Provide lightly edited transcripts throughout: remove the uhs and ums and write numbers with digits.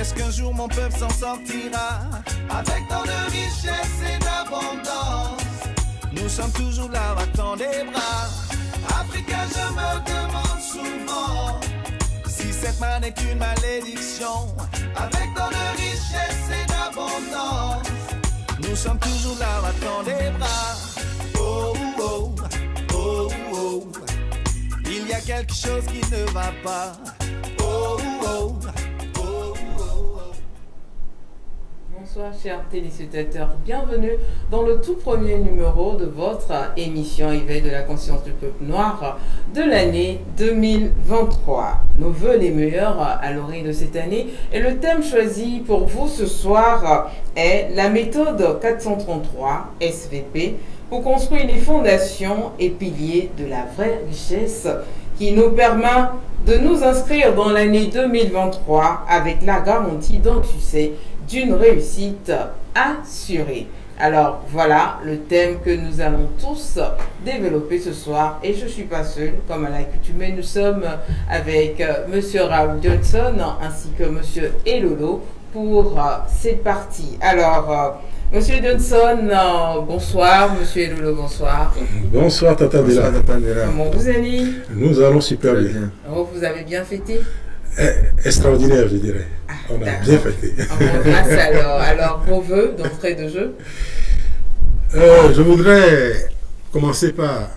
Est-ce qu'un jour mon peuple s'en sortira avec tant de richesse et d'abondance? Nous sommes toujours là, battant des bras. Africa, je me demande souvent si cette manne est une malédiction. Avec tant de richesse et d'abondance, nous sommes toujours là, battant des bras. Oh, oh, oh, oh, il y a quelque chose qui ne va pas. Oh, oh, oh, oh, oh. Bonsoir chers téléspectateurs, bienvenue dans le tout premier numéro de votre émission Éveil de la conscience du peuple noir de l'année 2023. Nos voeux les meilleurs à l'orée de cette année et le thème choisi pour vous ce soir est la méthode 433 SVP pour construire les fondations et piliers de la vraie richesse qui nous permet de nous inscrire dans l'année 2023 avec la garantie d'un succès, d'une réussite assurée. Alors voilà le thème que nous allons tous développer ce soir et je ne suis pas seule, comme à l'accoutumée, nous sommes avec Monsieur Raoul Johnson ainsi que Monsieur Elolo pour cette partie. Alors Monsieur Johnson, bonsoir, Monsieur Elolo, bonsoir. Bonsoir Tata Dela. Comment vous allez? Nous allons super bien. Oh, vous avez bien fêté? Extraordinaire, je dirais. On a bien fêté. Grâce alors, vos voeux d'entrée de jeu? Je voudrais commencer par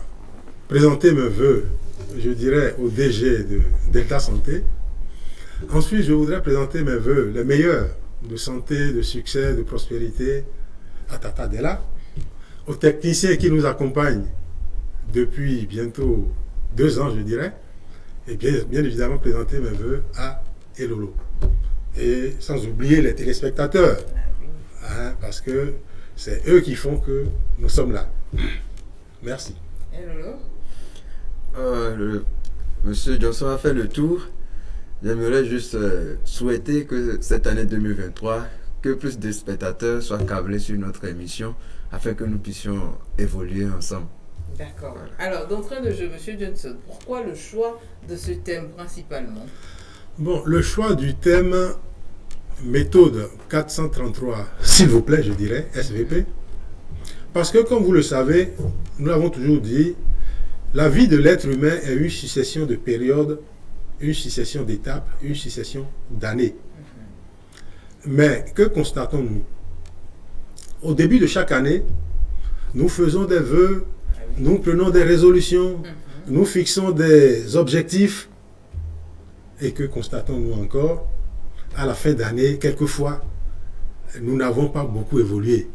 présenter mes voeux, je dirais, au DG de Delta Santé. Ensuite, je voudrais présenter mes voeux, les meilleurs, de santé, de succès, de prospérité à Tata Dela, aux techniciens qui nous accompagnent depuis bientôt 2 ans, je dirais, et bien évidemment présenter mes voeux à Elolo. Et sans oublier les téléspectateurs, hein, parce que c'est eux qui font que nous sommes là. Merci. Elolo? Monsieur Johnson a fait le tour. J'aimerais juste souhaiter que cette année 2023, que plus de spectateurs soient câblés sur notre émission afin que nous puissions évoluer ensemble. D'accord. Voilà. Alors, d'entrée de jeu, Monsieur Johnson, pourquoi le choix de ce thème principalement? Bon, le choix du thème méthode 433, s'il vous plaît, je dirais, SVP, parce que comme vous le savez, nous l'avons toujours dit, la vie de l'être humain est une succession de périodes, une succession d'étapes, une succession d'années. Mais que constatons-nous? Au début de chaque année, nous faisons des vœux, nous prenons des résolutions, nous fixons des objectifs. Et que constatons-nous encore? À la fin d'année, quelquefois, nous n'avons pas beaucoup évolué.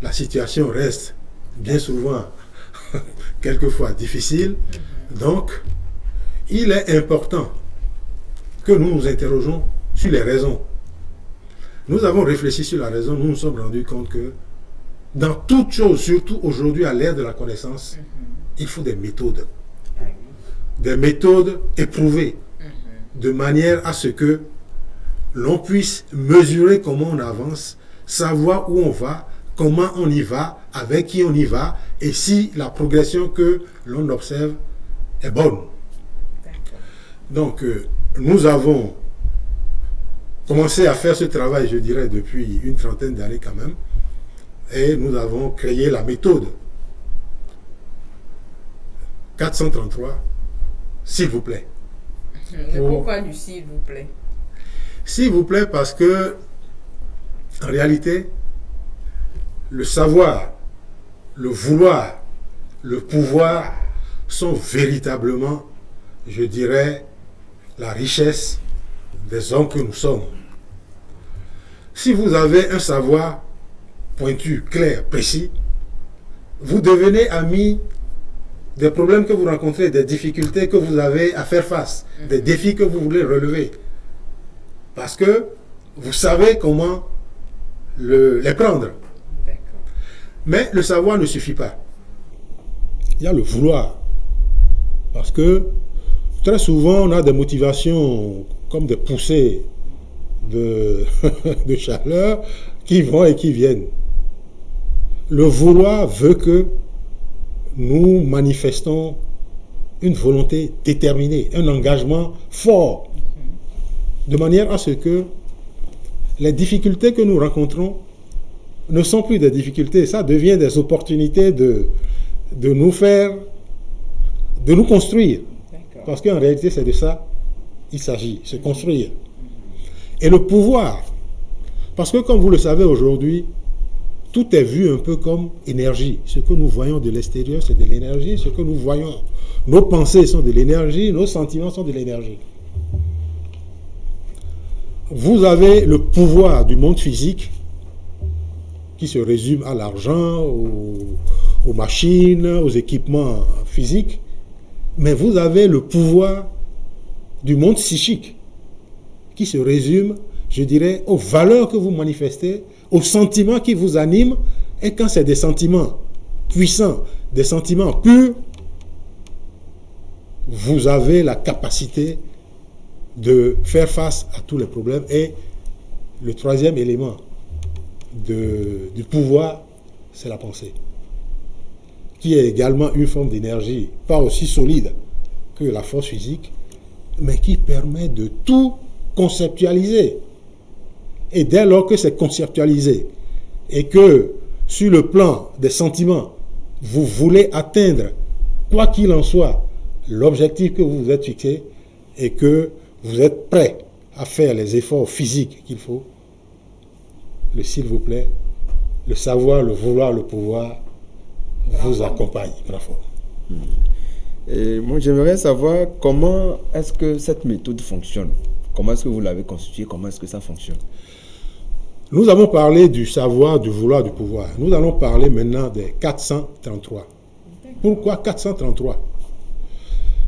La situation reste bien souvent, quelquefois, difficile. Donc, il est important que nous nous interrogeons sur les raisons. Nous avons réfléchi sur la raison, nous nous sommes rendus compte que dans toute chose, surtout aujourd'hui à l'ère de la connaissance, il faut des méthodes. Des méthodes éprouvées, de manière à ce que l'on puisse mesurer comment on avance, savoir où on va, comment on y va, avec qui on y va, et si la progression que l'on observe est bonne. Donc, nous avons commencé à faire ce travail, je dirais, depuis une trentaine d'années quand même, et nous avons créé la méthode 433, s'il vous plaît. Mais pourquoi du s'il vous plaît? S'il vous plaît, parce que, en réalité, le savoir, le vouloir, le pouvoir sont véritablement, je dirais, la richesse des hommes que nous sommes. Si vous avez un savoir pointu, clair, précis, vous devenez ami des problèmes que vous rencontrez, des difficultés que vous avez à faire face, des défis que vous voulez relever. Parce que vous savez comment les prendre. Mais le savoir ne suffit pas. Il y a le vouloir. Parce que très souvent, on a des motivations comme des poussées de chaleur qui vont et qui viennent. Le vouloir veut que nous manifestons une volonté déterminée, un engagement fort, de manière à ce que les difficultés que nous rencontrons ne sont plus des difficultés, ça devient des opportunités de nous construire. D'accord. Parce qu'en réalité, c'est de ça il s'agit, se construire. Et le pouvoir, parce que comme vous le savez aujourd'hui, tout est vu un peu comme énergie. Ce que nous voyons de l'extérieur, c'est de l'énergie. Ce que nous voyons, nos pensées sont de l'énergie, nos sentiments sont de l'énergie. Vous avez le pouvoir du monde physique qui se résume à l'argent, aux machines, aux équipements physiques, mais vous avez le pouvoir du monde psychique qui se résume, je dirais, aux valeurs que vous manifestez, aux sentiments qui vous animent, et quand c'est des sentiments puissants, des sentiments purs, vous avez la capacité de faire face à tous les problèmes. Et le troisième élément du pouvoir, c'est la pensée, qui est également une forme d'énergie, pas aussi solide que la force physique, mais qui permet de tout conceptualiser. Et dès lors que c'est conceptualisé et que sur le plan des sentiments, vous voulez atteindre, quoi qu'il en soit, l'objectif que vous vous êtes fixé et que vous êtes prêt à faire les efforts physiques qu'il faut, le s'il vous plaît, le savoir, le vouloir, le pouvoir vous accompagne. Bravo. Et moi, j'aimerais savoir comment est-ce que cette méthode fonctionne. Comment est-ce que vous l'avez constituée? Comment est-ce que ça fonctionne? Nous avons parlé du savoir, du vouloir, du pouvoir. Nous allons parler maintenant des 433. Pourquoi 433?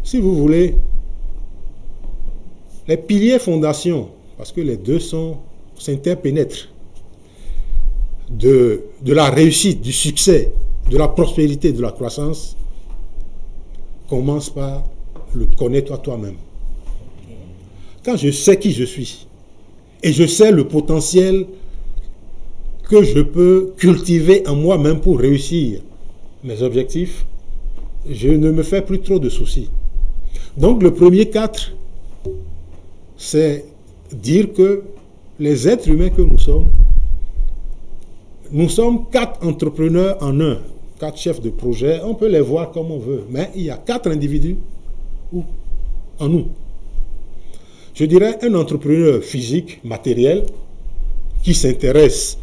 Si vous voulez, les piliers fondations, parce que les deux s'interpénètrent, de la réussite, du succès, de la prospérité, de la croissance, commence par le connaître toi-même. Quand je sais qui je suis et je sais le potentiel que je peux cultiver en moi-même pour réussir mes objectifs, je ne me fais plus trop de soucis. Donc le premier 4, c'est dire que les êtres humains que nous sommes 4 entrepreneurs en un, 4 chefs de projet, on peut les voir comme on veut, mais il y a 4 individus en nous. Je dirais un entrepreneur physique, matériel, qui s'intéresse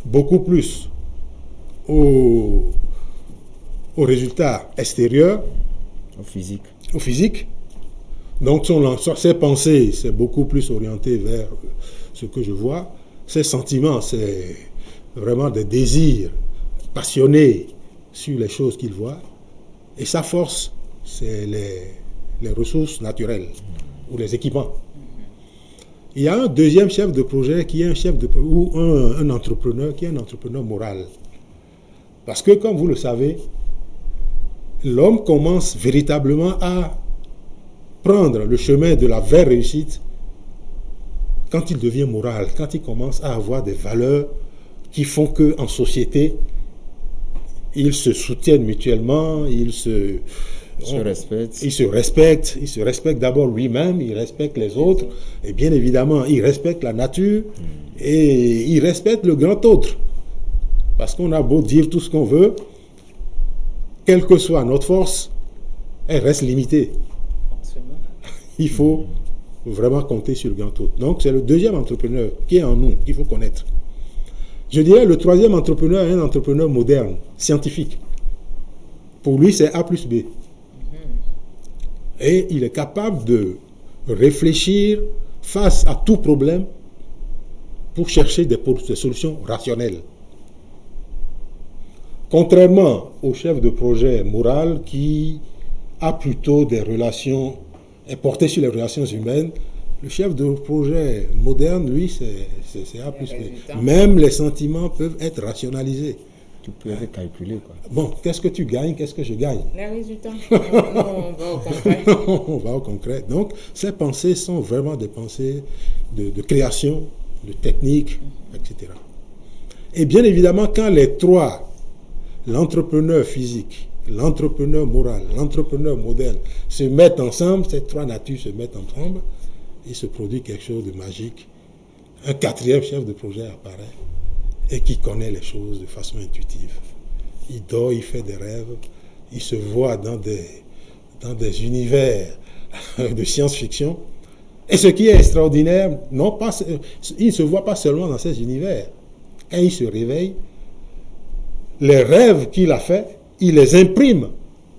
beaucoup plus aux résultats extérieurs, au physique. Donc ses pensées, c'est beaucoup plus orienté vers ce que je vois. Ses sentiments, c'est vraiment des désirs passionnés sur les choses qu'il voit. Et sa force, c'est les ressources naturelles ou les équipements. Il y a un deuxième chef de projet qui est un entrepreneur qui est un entrepreneur moral. Parce que, comme vous le savez, l'homme commence véritablement à prendre le chemin de la vraie réussite quand il devient moral, quand il commence à avoir des valeurs qui font qu'en société, ils se soutiennent mutuellement, il se respecte d'abord lui-même, il respecte les autres, et bien évidemment, il respecte la nature, et il respecte le grand autre. Parce qu'on a beau dire tout ce qu'on veut, quelle que soit notre force, elle reste limitée. Il faut vraiment compter sur le grand autre. Donc, c'est le deuxième entrepreneur qui est en nous, qu'il faut connaître. Je dirais le troisième entrepreneur est un entrepreneur moderne, scientifique. Pour lui, c'est A plus B. Et il est capable de réfléchir face à tout problème pour chercher des solutions rationnelles. Contrairement au chef de projet moral qui a plutôt des relations, est porté sur les relations humaines, le chef de projet moderne, lui, c'est A plus B. Même les sentiments peuvent être rationalisés. Tu peux être calculé, quoi. Bon, qu'est-ce que tu gagnes, qu'est-ce que je gagne? Les résultats. On va au concret. On va au concret. Donc, ces pensées sont vraiment des pensées de création, de technique, etc. Et bien évidemment, quand les trois, l'entrepreneur physique, l'entrepreneur moral, l'entrepreneur moderne, se mettent ensemble, ces trois natures se mettent ensemble, il se produit quelque chose de magique un quatrième chef de projet apparaît et qui connaît les choses de façon intuitive. Il dort, il fait des rêves, il se voit dans des univers de science-fiction. Et ce qui est extraordinaire, il ne se voit pas seulement dans ces univers. Quand il se réveille, les rêves qu'il a faits, il les imprime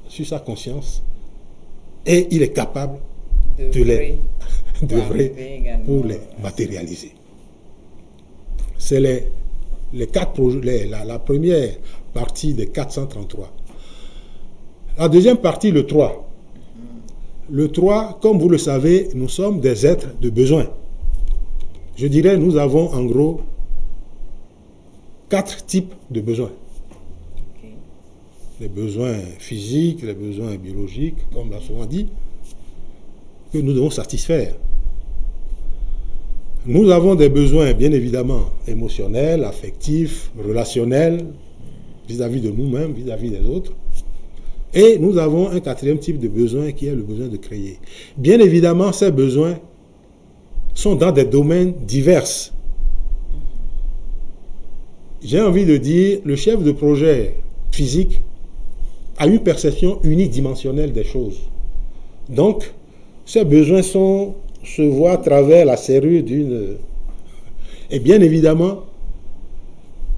sur sa conscience et il est capable d'œuvrer pour les matérialiser. C'est les 4 projets, la première partie des 433. La deuxième partie, le 3. Le 3, comme vous le savez, nous sommes des êtres de besoin. Je dirais, nous avons en gros 4 types de besoins. Okay. Les besoins physiques, les besoins biologiques, comme l'a souvent dit, que nous devons satisfaire. Nous avons des besoins, bien évidemment, émotionnels, affectifs, relationnels, vis-à-vis de nous-mêmes, vis-à-vis des autres. Et nous avons un 4e type de besoin qui est le besoin de créer. Bien évidemment, ces besoins sont dans des domaines divers. J'ai envie de dire, le chef de projet physique a une perception unidimensionnelle des choses. Donc, ces besoins se voient à travers la serrure d'une... Et bien évidemment,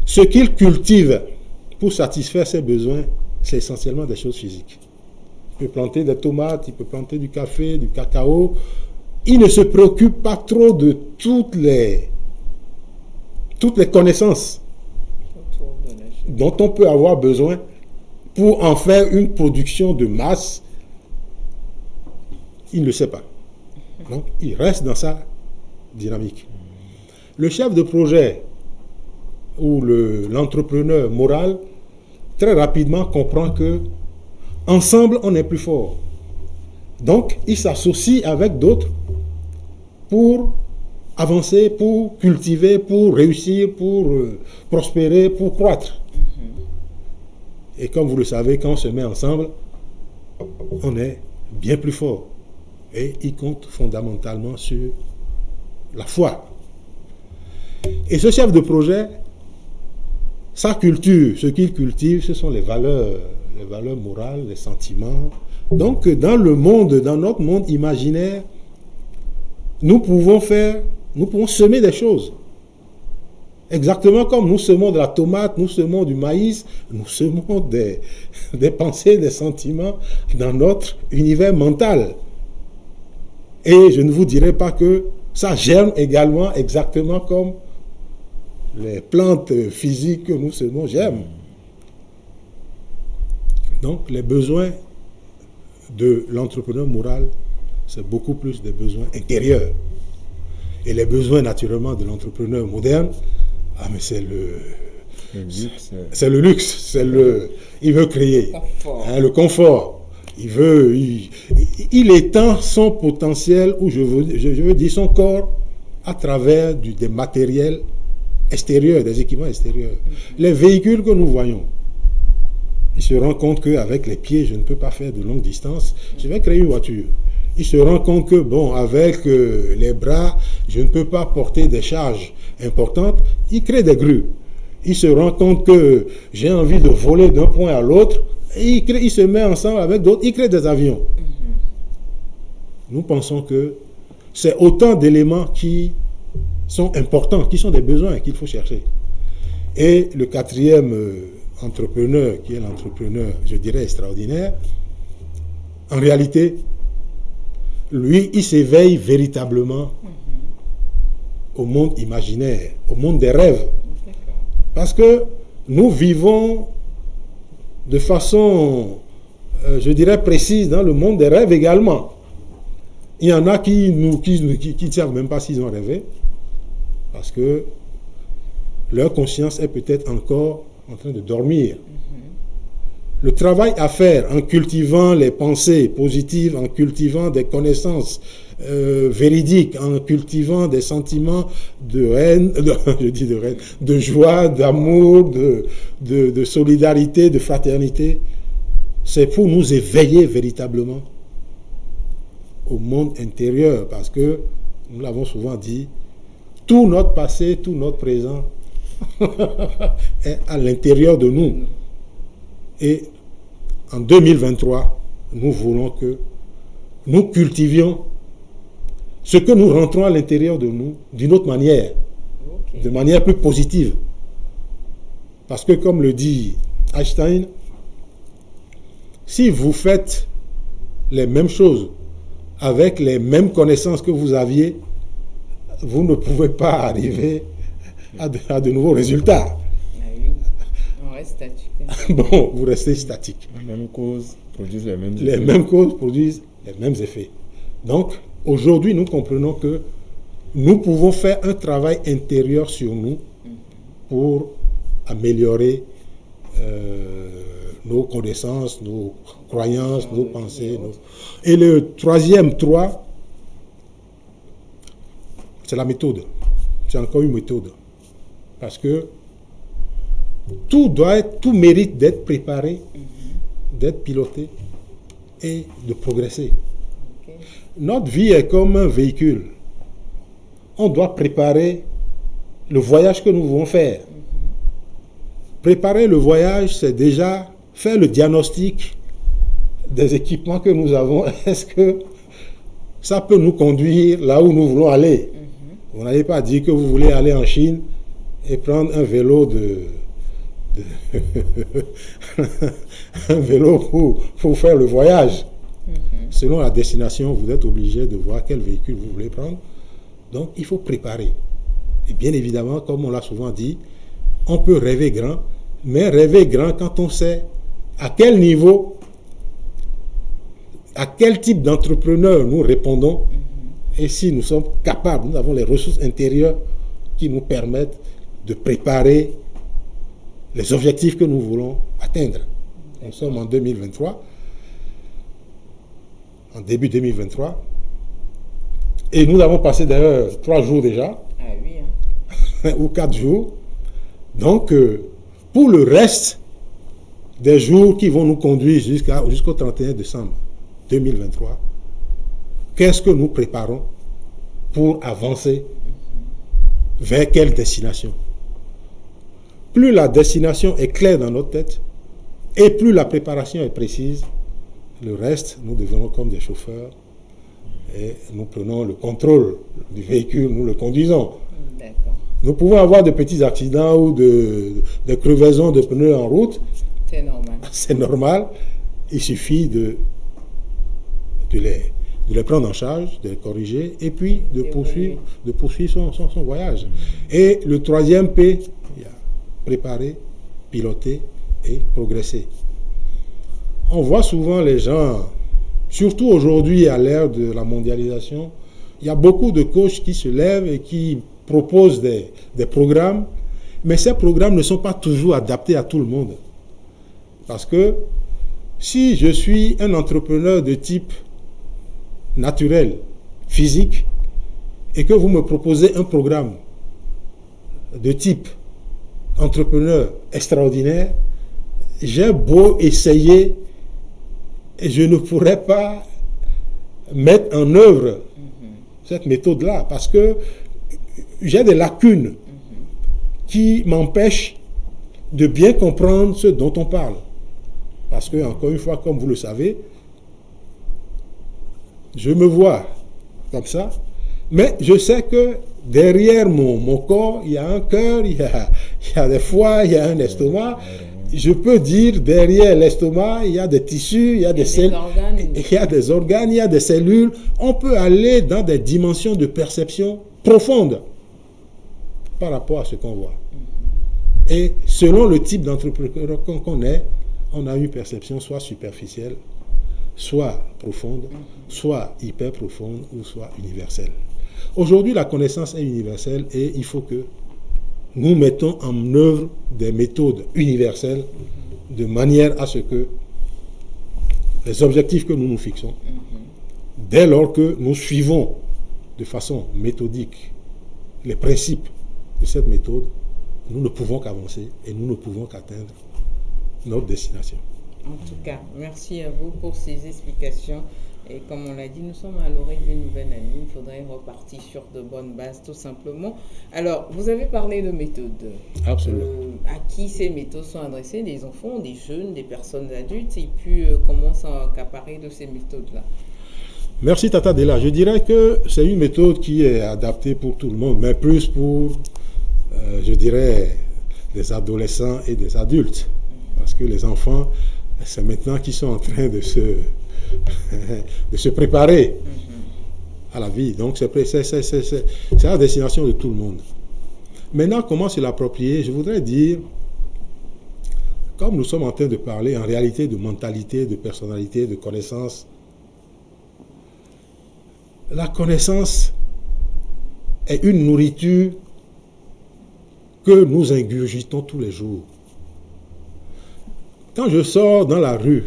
ce qu'il cultive pour satisfaire ses besoins, c'est essentiellement des choses physiques. Il peut planter des tomates, il peut planter du café, du cacao. Il ne se préoccupe pas trop de toutes les connaissances dont on peut avoir besoin pour en faire une production de masse. Il ne le sait pas. Donc, il reste dans sa dynamique. Le chef de projet ou l'entrepreneur moral, très rapidement comprend que ensemble, on est plus fort. Donc, il s'associe avec d'autres pour avancer, pour cultiver, pour réussir, pour prospérer, pour croître. Et comme vous le savez, quand on se met ensemble, on est bien plus fort. Et il compte fondamentalement sur la foi. Et ce chef de projet, sa culture, ce qu'il cultive, ce sont les valeurs morales, les sentiments. Donc, dans notre monde imaginaire, nous pouvons semer des choses. Exactement comme nous semons de la tomate, nous semons du maïs, nous semons des pensées, des sentiments dans notre univers mental. Et je ne vous dirai pas que ça germe également exactement comme les plantes physiques que nous semons germent. Donc, les besoins de l'entrepreneur moral, c'est beaucoup plus des besoins intérieurs. Et les besoins, naturellement, de l'entrepreneur moderne, mais c'est le luxe. Il veut créer. Le confort. Il étend son potentiel, ou je veux dire son corps, à travers des matériels extérieurs, des équipements extérieurs. Les véhicules que nous voyons, il se rend compte qu'avec les pieds, je ne peux pas faire de longues distances. Je vais créer une voiture. Il se rend compte que, avec les bras, je ne peux pas porter des charges importantes. Il crée des grues. Il se rend compte que j'ai envie de voler d'un point à l'autre. Et il se met ensemble avec d'autres. Il crée des avions. Nous pensons que c'est autant d'éléments qui sont importants, qui sont des besoins qu'il faut chercher. Et le 4e entrepreneur, qui est l'entrepreneur, je dirais, extraordinaire, en réalité, lui, il s'éveille véritablement au monde imaginaire, au monde des rêves. Parce que nous vivons de façon, je dirais, précise dans le monde des rêves également. Il y en a qui ne savent même pas s'ils ont rêvé, parce que leur conscience est peut-être encore en train de dormir. Le travail à faire en cultivant les pensées positives, en cultivant des connaissances véridiques, en cultivant des sentiments de haine, de joie, d'amour, de solidarité, de fraternité, c'est pour nous éveiller véritablement au monde intérieur, parce que, nous l'avons souvent dit, tout notre passé, tout notre présent est à l'intérieur de nous. Et en 2023, nous voulons que nous cultivions ce que nous rentrons à l'intérieur de nous d'une autre manière, de manière plus positive. Parce que comme le dit Einstein, si vous faites les mêmes choses avec les mêmes connaissances que vous aviez, vous ne pouvez pas arriver à de nouveaux résultats. Ah oui, on reste statique. Bon, vous restez statique. Les mêmes causes produisent les mêmes effets. Les mêmes causes produisent les mêmes effets. Donc, aujourd'hui, nous comprenons que nous pouvons faire un travail intérieur sur nous pour améliorer nos connaissances, nos croyances, nos pensées. Et le troisième 3, c'est la méthode. C'est encore une méthode. Parce que tout mérite d'être préparé, d'être piloté et de progresser. Notre vie est comme un véhicule. On doit préparer le voyage que nous voulons faire. Préparer le voyage, c'est déjà faire le diagnostic des équipements que nous avons. Est-ce que ça peut nous conduire là où nous voulons aller? Vous n'allez pas dire que vous voulez aller en Chine et prendre un vélo un vélo pour faire le voyage. Selon la destination, vous êtes obligé de voir quel véhicule vous voulez prendre. Donc, il faut préparer. Et bien évidemment, comme on l'a souvent dit, on peut rêver grand, mais rêver grand quand on sait à quel niveau, à quel type d'entrepreneur nous répondons, et si nous sommes capables, nous avons les ressources intérieures qui nous permettent de préparer les objectifs que nous voulons atteindre. Nous sommes en 2023, en début 2023, et nous avons passé d'ailleurs 3 jours déjà, Ah oui, ou 4 jours. Donc, pour le reste des jours qui vont nous conduire jusqu'au 31 décembre 2023, qu'est-ce que nous préparons pour avancer vers quelle destination? Plus la destination est claire dans notre tête et plus la préparation est précise, le reste, nous devenons comme des chauffeurs et nous prenons le contrôle du véhicule, nous le conduisons. d'accord. Nous pouvons avoir de petits accidents ou de crevaisons de pneus en route. C'est normal. C'est normal. Il suffit de les prendre en charge, de les corriger et puis de poursuivre son voyage. Et le troisième P, il y a préparer, piloter et progresser. On voit souvent les gens, surtout aujourd'hui à l'ère de la mondialisation, il y a beaucoup de coachs qui se lèvent et qui proposent des programmes, mais ces programmes ne sont pas toujours adaptés à tout le monde. Parce que si je suis un entrepreneur de type naturel, physique, et que vous me proposez un programme de type entrepreneur extraordinaire, j'ai beau essayer, et je ne pourrais pas mettre en œuvre cette méthode-là, parce que j'ai des lacunes qui m'empêchent de bien comprendre ce dont on parle. Parce que, encore une fois, comme vous le savez, je me vois comme ça, mais je sais que derrière mon corps, il y a un cœur, il y a des foies, il y a un estomac. Je peux dire derrière l'estomac, il y a des tissus, il y a des cellules, il y a des organes, il y a des cellules. On peut aller dans des dimensions de perception profondes par rapport à ce qu'on voit. Et selon le type d'entrepreneur qu'on est, on a une perception soit superficielle, soit profonde, soit hyper profonde ou soit universelle. Aujourd'hui, la connaissance est universelle et il faut que nous mettons en œuvre des méthodes universelles de manière à ce que les objectifs que nous nous fixons, dès lors que nous suivons de façon méthodique les principes de cette méthode, nous ne pouvons qu'avancer et nous ne pouvons qu'atteindre notre destination. En tout cas, merci à vous pour ces explications Et comme on l'a dit, nous sommes à l'orée d'une nouvelle année. Il faudrait repartir sur de bonnes bases, tout simplement. Alors, vous avez parlé de méthodes. Absolument. À qui ces méthodes sont adressées? Des enfants, des jeunes, des personnes adultes? Et puis, comment s'accaparer de ces méthodes-là? Merci Tata Della. Je dirais que c'est une méthode qui est adaptée pour tout le monde, mais plus pour, je dirais, des adolescents et des adultes. Parce que les enfants, c'est maintenant qu'ils sont en train de se préparer à la vie. Donc c'est à destination de tout le monde. Maintenant, comment se l'approprier? Je voudrais dire, comme nous sommes en train de parler en réalité de mentalité, de personnalité, de connaissance, la connaissance est une nourriture que nous ingurgitons tous les jours. Quand je sors dans la rue,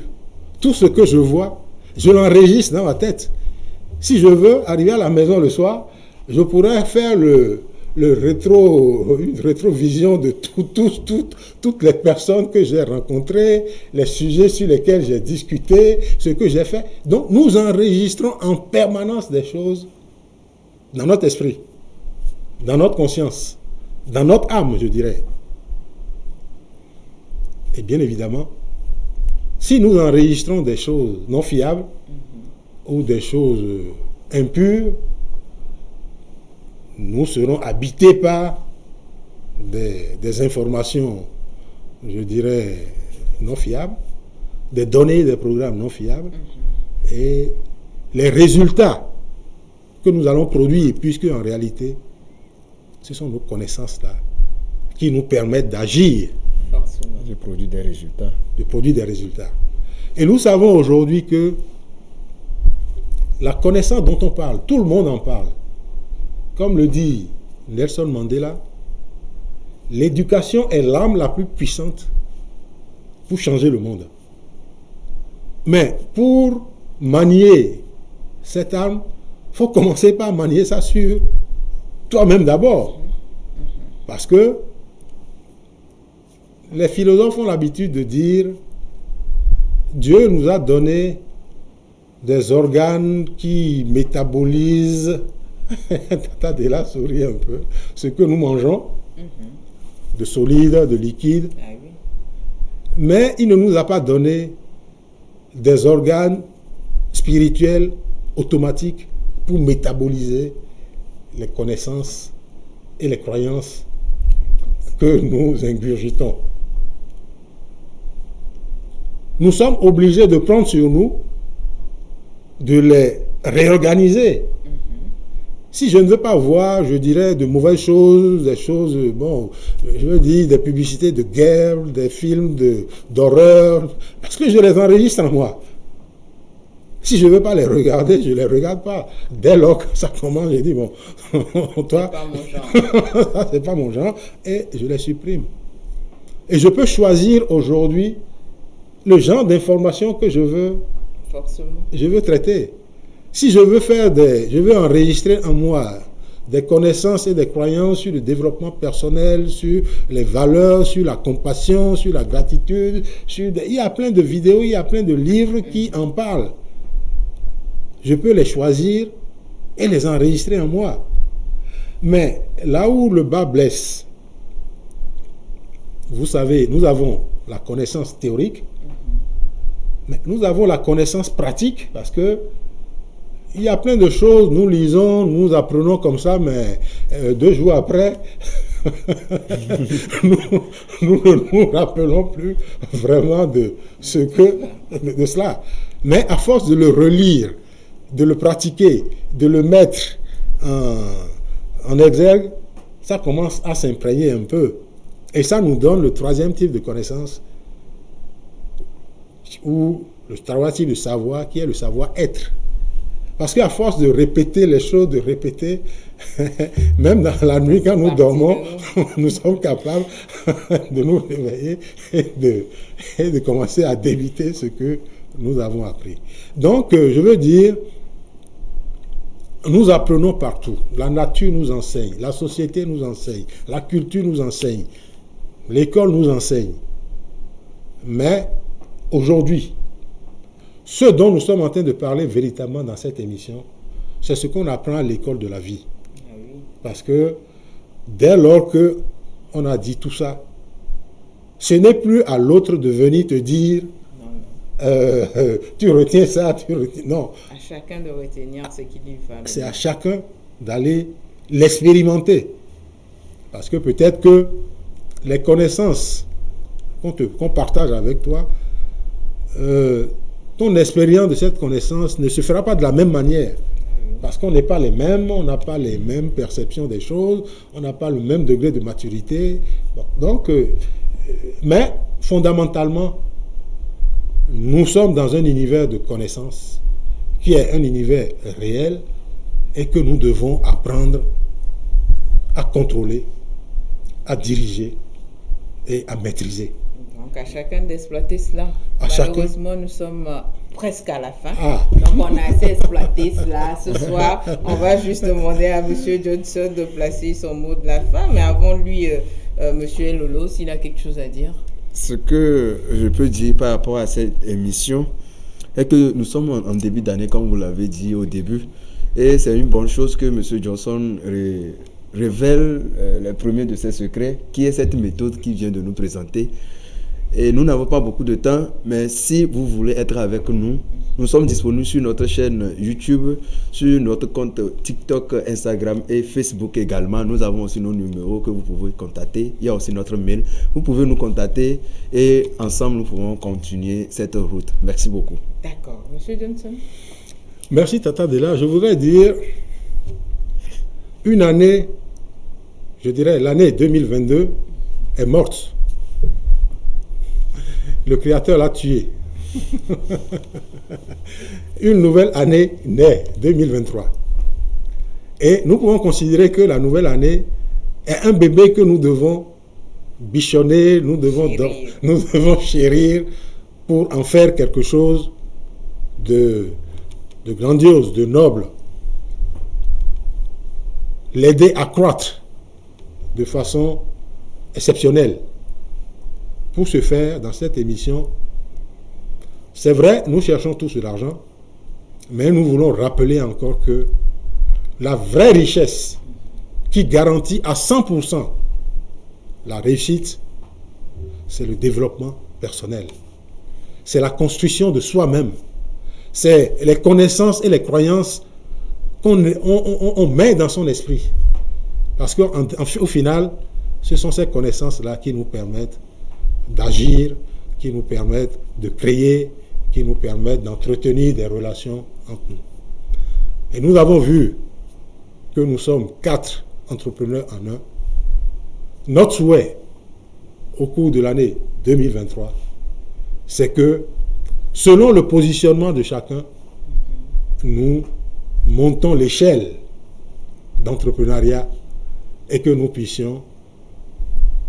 tout ce que je vois, je l'enregistre dans ma tête. Si je veux arriver à la maison le soir, je pourrais faire une rétrovision de toutes les personnes que j'ai rencontrées, les sujets sur lesquels j'ai discuté, ce que j'ai fait. Donc nous enregistrons en permanence des choses dans notre esprit, dans notre conscience, dans notre âme, je dirais. Et bien évidemment, si nous enregistrons des choses non fiables ou des choses impures, nous serons habités par des informations, je dirais, non fiables, des données, des programmes non fiables, et les résultats que nous allons produire, puisque en réalité, ce sont nos connaissances-là qui nous permettent d'agir. Je produis des résultats. De produire des résultats. Et nous savons aujourd'hui que la connaissance dont on parle, tout le monde en parle. Comme le dit Nelson Mandela, l'éducation est l'arme la plus puissante pour changer le monde. Mais pour manier cette arme, il faut commencer par manier ça sur toi-même d'abord. Parce que les philosophes ont l'habitude de dire Dieu nous a donné des organes qui métabolisent, Tata Della sourit un peu, ce que nous mangeons, de solide, de liquide. Ah oui. Mais il ne nous a pas donné des organes spirituels automatiques pour métaboliser les connaissances et les croyances que nous ingurgitons. Nous sommes obligés de prendre sur nous, de les réorganiser. Si je ne veux pas voir, je dirais, de mauvaises choses, des choses, bon, je veux dire, des publicités de guerre, des films d'horreur, parce que je les enregistre en moi. Si je ne veux pas les regarder, je ne les regarde pas. Dès lors que ça commence, je dis, bon, toi, ça, c'est pas mon genre, et je les supprime. Et je peux choisir aujourd'hui le genre d'information que je veux traiter. Si je veux je veux enregistrer en moi des connaissances et des croyances sur le développement personnel, sur les valeurs, sur la compassion, sur la gratitude, il y a plein de vidéos, il y a plein de livres qui en parlent. Je peux les choisir et les enregistrer en moi. Mais là où le bas blesse, vous savez, nous avons la connaissance théorique, mais nous avons la connaissance pratique, parce que il y a plein de choses, nous lisons, nous apprenons comme ça, mais 2 jours après, nous ne nous rappelons plus vraiment de cela. Mais à force de le relire, de le pratiquer, de le mettre en exergue, ça commence à s'imprégner un peu. Et ça nous donne le 3e type de connaissance, ou le 3e type de savoir, qui est le savoir-être. Parce qu'à force de répéter les choses, de répéter, même dans la nuit, quand nous dormons, nous sommes capables de nous réveiller et de commencer à débiter ce que nous avons appris. Donc, je veux dire, nous apprenons partout. La nature nous enseigne, la société nous enseigne, la culture nous enseigne, l'école nous enseigne. Mais aujourd'hui, ce dont nous sommes en train de parler véritablement dans cette émission, c'est ce qu'on apprend à l'école de la vie. Parce que dès lors qu'on a dit tout ça, ce n'est plus à l'autre de venir te dire tu retiens ça, tu retiens... Non. À chacun de retenir ce qui lui va. C'est à chacun d'aller l'expérimenter. Parce que peut-être que les connaissances qu'on partage avec toi, ton expérience de cette connaissance ne se fera pas de la même manière. Parce qu'on n'est pas les mêmes, on n'a pas les mêmes perceptions des choses, on n'a pas le même degré de maturité. Bon, donc, mais fondamentalement, nous sommes dans un univers de connaissances qui est un univers réel et que nous devons apprendre à contrôler, à diriger et à maîtriser. Donc à chacun d'exploiter cela. Malheureusement, nous sommes presque à la fin. Donc on a assez exploité cela. Ce soir, on va juste demander à M. Johnson de placer son mot de la fin. Mais avant lui, M. Elolo, s'il a quelque chose à dire. Ce que je peux dire par rapport à cette émission est que nous sommes en début d'année, comme vous l'avez dit au début. Et c'est une bonne chose que M. Johnson révèle les premiers de ses secrets, qui est cette méthode qu'il vient de nous présenter. Et nous n'avons pas beaucoup de temps, mais si vous voulez être avec nous, nous sommes disponibles sur notre chaîne YouTube, sur notre compte TikTok, Instagram et Facebook également. Nous avons aussi nos numéros que vous pouvez contacter. Il y a aussi notre mail. Vous pouvez nous contacter et ensemble, nous pouvons continuer cette route. Merci beaucoup. D'accord. Monsieur Johnson. Merci Tata Della. Je voudrais dire une année, je dirais l'année 2022 est morte. Le Créateur l'a tué. Une nouvelle année naît, 2023. Et nous pouvons considérer que la nouvelle année est un bébé que nous devons bichonner, nous devons chérir pour en faire quelque chose de grandiose, de noble. L'aider à croître de façon exceptionnelle. Pour ce faire, dans cette émission, c'est vrai, nous cherchons tous de l'argent, mais nous voulons rappeler encore que la vraie richesse qui garantit à 100% la réussite, c'est le développement personnel. C'est la construction de soi-même. C'est les connaissances et les croyances qu'on met dans son esprit. Parce qu'au final, ce sont ces connaissances-là qui nous permettent d'agir, qui nous permettent de créer, qui nous permettent d'entretenir des relations entre nous. Et nous avons vu que nous sommes 4 entrepreneurs en un. Notre souhait au cours de l'année 2023, c'est que selon le positionnement de chacun, nous montons l'échelle d'entrepreneuriat et que nous puissions,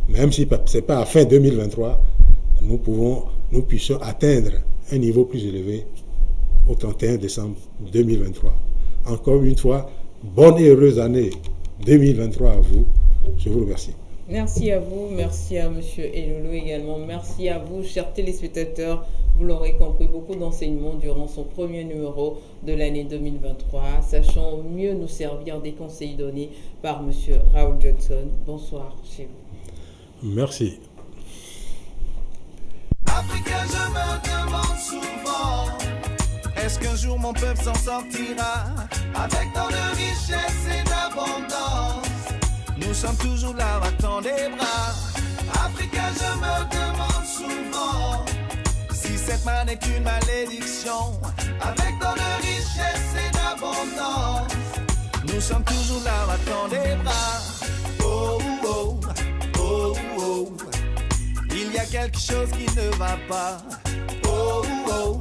même si ce n'est pas à fin 2023, nous puissions atteindre un niveau plus élevé au 31 décembre 2023. Encore une fois, bonne et heureuse année 2023 à vous. Je vous remercie. Merci à vous, merci à M. Elolo également. Merci à vous, chers téléspectateurs. Vous l'aurez compris, beaucoup d'enseignements durant son premier numéro de l'année 2023. Sachant mieux nous servir des conseils donnés par M. Raoul Johnson. Bonsoir chez vous. Merci. Africa, je me demande souvent, est-ce qu'un jour mon peuple s'en sortira avec tant de richesse et d'abondance? Nous sommes toujours là, battant des bras. Africa, je me demande souvent si cette manne est une malédiction avec tant de richesse et d'abondance. Nous sommes toujours là, battant des bras. Oh, oh, oh, oh. Il y a quelque chose qui ne va pas. Oh, oh.